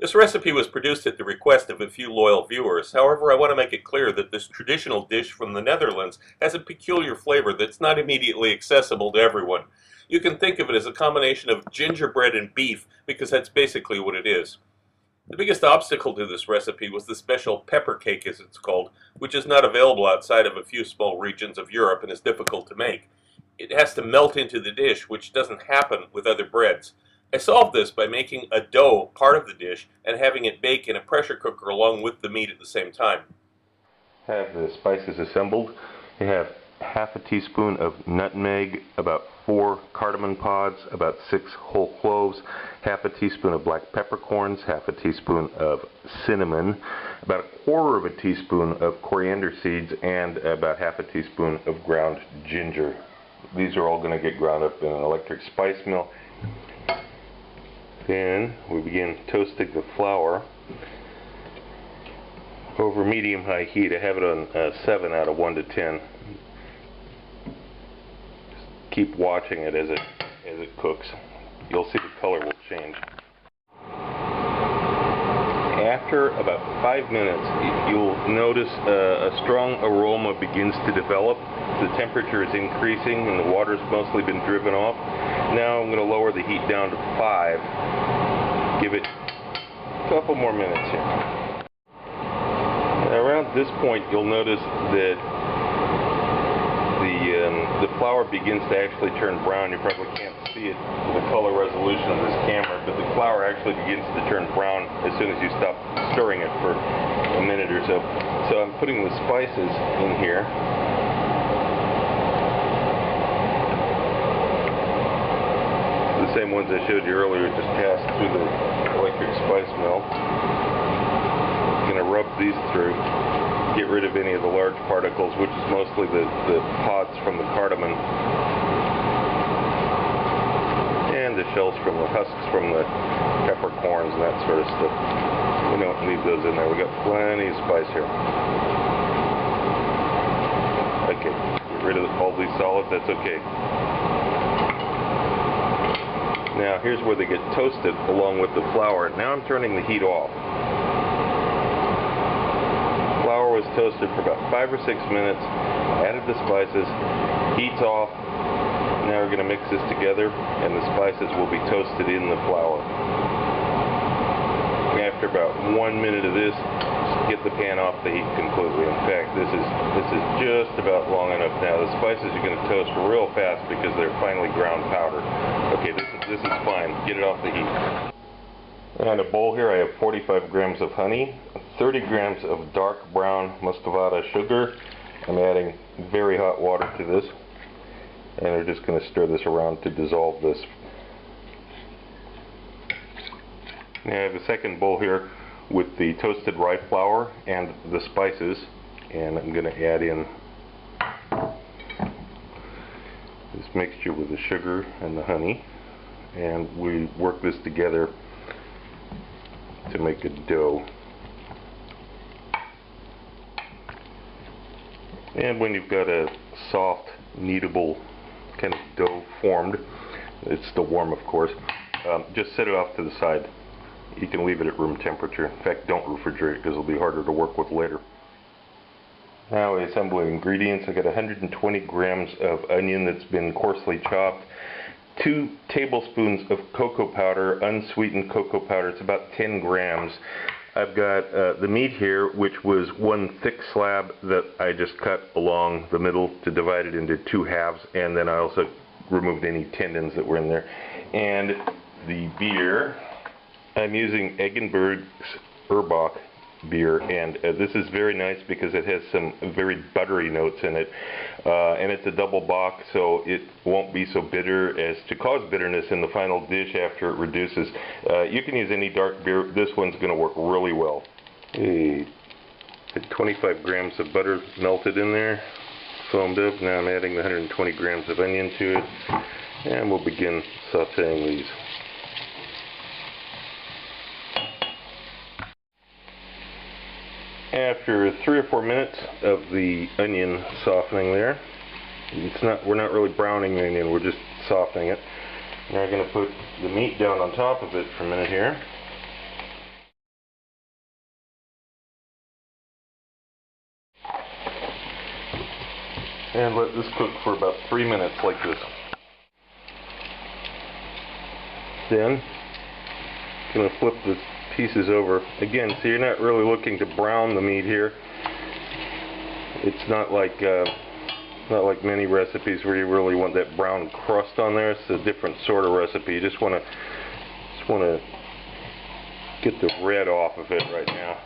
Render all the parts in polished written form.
This recipe was produced at the request of a few loyal viewers. However, I want to make it clear that this traditional dish from the Netherlands has a peculiar flavor that's not immediately accessible to everyone. You can think of it as a combination of gingerbread and beef, because that's basically what it is. The biggest obstacle to this recipe was the special pepper cake, as it's called, which is not available outside of a few small regions of Europe and is difficult to make. It has to melt into the dish, which doesn't happen with other breads. I solved this by making a dough part of the dish and having it bake in a pressure cooker along with the meat at the same time. Have the spices assembled. You have half a teaspoon of nutmeg, about 4 cardamom pods, about 6 whole cloves, half a teaspoon of black peppercorns, half a teaspoon of cinnamon, about a quarter of a teaspoon of coriander seeds, and about half a teaspoon of ground ginger. These are all going to get ground up in an electric spice mill. Then we begin toasting the flour over medium-high heat. I have it on 7 out of 1 to 10. Just keep watching it as it cooks. You'll see the color will change. After about 5 minutes, you'll notice a strong aroma begins to develop. The temperature is increasing and the water's mostly been driven off. Now I'm going to lower the heat down to 5. Give it a couple more minutes here. Around this point, you'll notice that the flour begins to actually turn brown. You probably can't see it with the color resolution of this camera, but the flour actually begins to turn brown as soon as you stop stirring it for a minute or so. So I'm putting the spices in here. The same ones I showed you earlier, just passed through the electric spice mill. Going to rub these through, get rid of any of the large particles, which is mostly the pods from the cardamom and the shells from the husks from the peppercorns and that sort of stuff. We don't need those in there. We got plenty of spice here. Okay, get rid of all these solids. That's okay. Now here's where they get toasted along with the flour. Now I'm turning the heat off. Flour was toasted for about 5 or 6 minutes. Added the spices. Heat's off. Now we're going to mix this together and the spices will be toasted in the flour. After about 1 minute of this, get the pan off the heat completely. In fact, this is just about long enough now. The spices are going to toast real fast because they're finely ground powder. Okay, this is fine. Get it off the heat. In a bowl here I have 45 grams of honey, 30 grams of dark brown muscovado sugar. I'm adding very hot water to this, and we're just going to stir this around to dissolve this. Now I have a second bowl here with the toasted rye flour and the spices, and I'm going to add in this mixture with the sugar and the honey, and we work this together to make a dough. And when you've got a soft, kneadable kind of dough formed, it's still warm of course, just set it off to the side. You can leave it at room temperature. In fact, don't refrigerate because it'll be harder to work with later. Now we assemble the ingredients. I got 120 grams of onion that's been coarsely chopped, 2 tablespoons of cocoa powder, unsweetened cocoa powder. It's about 10 grams. I've got the meat here, which was 1 thick slab that I just cut along the middle to divide it into 2 halves, and then I also removed any tendons that were in there. And the beer, I'm using Eggenberg's Erbach beer, and this is very nice because it has some very buttery notes in it, and it's a double bock, so it won't be so bitter as to cause bitterness in the final dish after it reduces. You can use any dark beer. This one's going to work really well. Hey, 25 grams of butter melted in there, foamed up. Now I'm adding the 120 grams of onion to it, and we'll begin sauteing these. After 3 or 4 minutes of the onion softening there, we're not really browning the onion, we're just softening it. Now we're going to put the meat down on top of it for a minute here. and let this cook for about 3 minutes like this. Then, I'm going to flip the pieces over. Again, so you're not really looking to brown the meat here. It's not like many recipes where you really want that brown crust on there. It's a different sort of recipe. You just want to get the red off of it right now.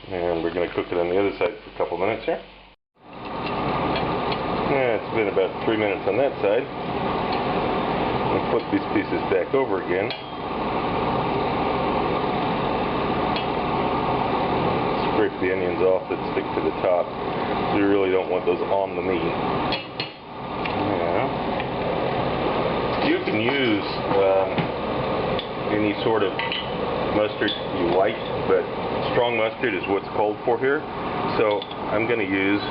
And we're going to cook it on the other side for a couple minutes here. Yeah, it's been about 3 minutes on that side. I'll flip these pieces back over again. Scrape the onions off that stick to the top. So you really don't want those on the meat. Yeah. You can use any sort of mustard you like, but strong mustard is what's called for here. So I'm going to use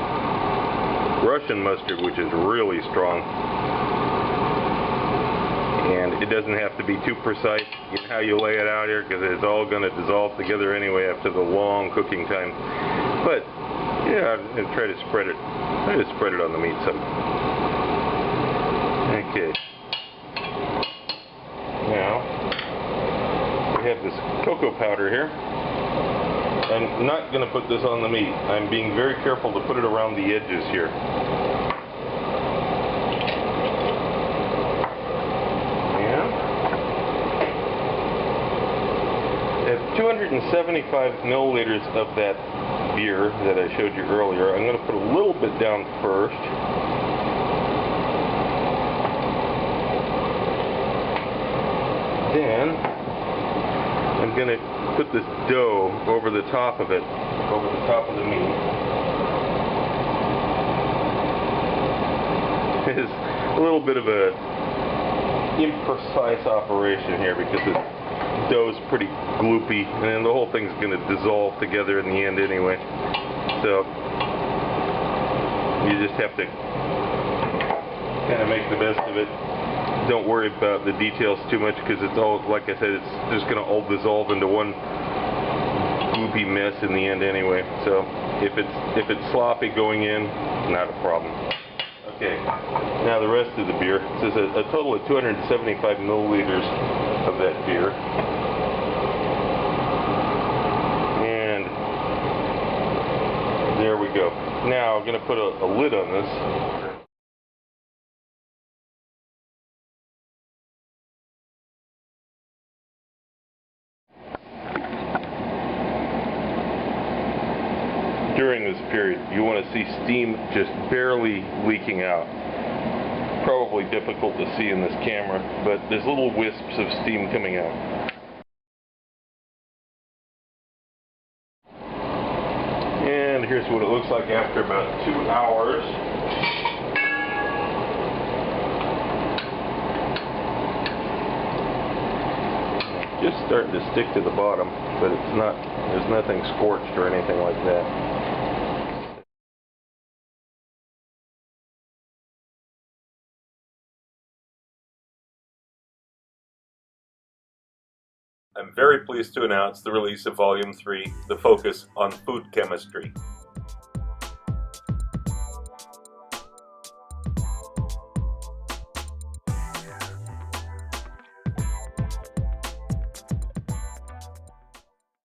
Russian mustard, which is really strong. And it doesn't have to be too precise in how you lay it out here, because it's all going to dissolve together anyway after the long cooking time. But yeah, and try to spread it on the meat some. Okay. Now we have this cocoa powder here. I'm not going to put this on the meat. I'm being very careful to put it around the edges here. I have 275 milliliters of that beer that I showed you earlier. I'm going to put a little bit down first. Then I'm going to put this dough over the top of it, over the top of the meat. It's a little bit of a imprecise operation here because the dough's pretty gloopy, and then the whole thing's going to dissolve together in the end anyway. So you just have to kind of make the best of it. Don't worry about the details too much, because it's all, like I said, it's just going to all dissolve into one gloopy mess in the end anyway. So if it's sloppy going in, not a problem. Okay, now the rest of the beer. This is a total of 275 milliliters of that beer. And there we go. Now I'm going to put a lid on this. During this period, you want to see steam just barely leaking out. Probably difficult to see in this camera, but there's little wisps of steam coming out. And here's what it looks like after about 2 hours. Just starting to stick to the bottom, but it's not, there's nothing scorched or anything like that. I'm very pleased to announce the release of Volume 3, The Focus on Food Chemistry.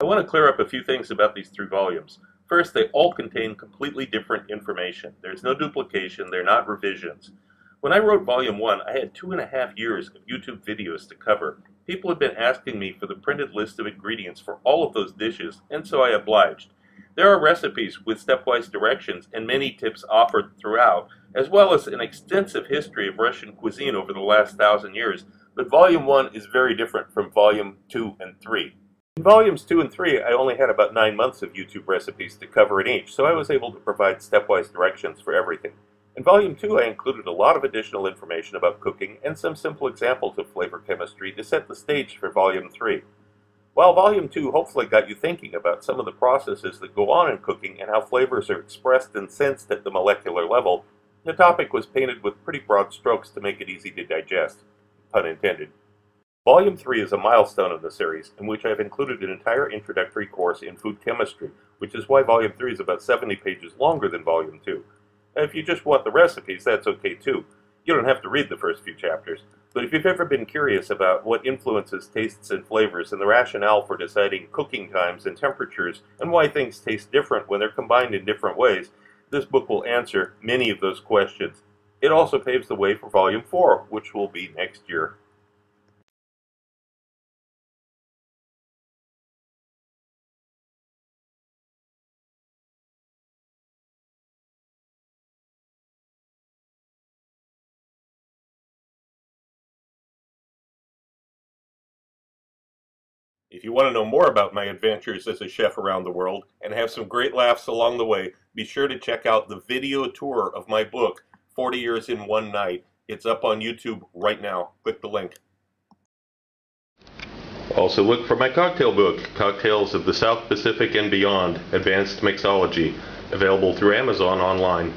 I want to clear up a few things about these 3 volumes. First, they all contain completely different information. There's no duplication, they're not revisions. When I wrote Volume 1, I had 2.5 years of YouTube videos to cover. People had been asking me for the printed list of ingredients for all of those dishes, and so I obliged. There are recipes with stepwise directions and many tips offered throughout, as well as an extensive history of Russian cuisine over the last 1,000 years, but Volume 1 is very different from Volume 2 and 3. In Volumes 2 and 3, I only had about 9 months of YouTube recipes to cover in each, so I was able to provide stepwise directions for everything. In Volume 2, I included a lot of additional information about cooking and some simple examples of flavor chemistry to set the stage for Volume 3. While Volume 2 hopefully got you thinking about some of the processes that go on in cooking and how flavors are expressed and sensed at the molecular level, the topic was painted with pretty broad strokes to make it easy to digest. Pun intended. Volume 3 is a milestone of the series, in which I have included an entire introductory course in food chemistry, which is why Volume 3 is about 70 pages longer than Volume 2. And if you just want the recipes, that's okay too. You don't have to read the first few chapters. But if you've ever been curious about what influences tastes and flavors and the rationale for deciding cooking times and temperatures and why things taste different when they're combined in different ways, this book will answer many of those questions. It also paves the way for Volume 4, which will be next year. If you want to know more about my adventures as a chef around the world and have some great laughs along the way, be sure to check out the video tour of my book, 40 Years in One Night. It's up on YouTube right now. Click the link. Also look for my cocktail book, Cocktails of the South Pacific and Beyond, Advanced Mixology, available through Amazon online.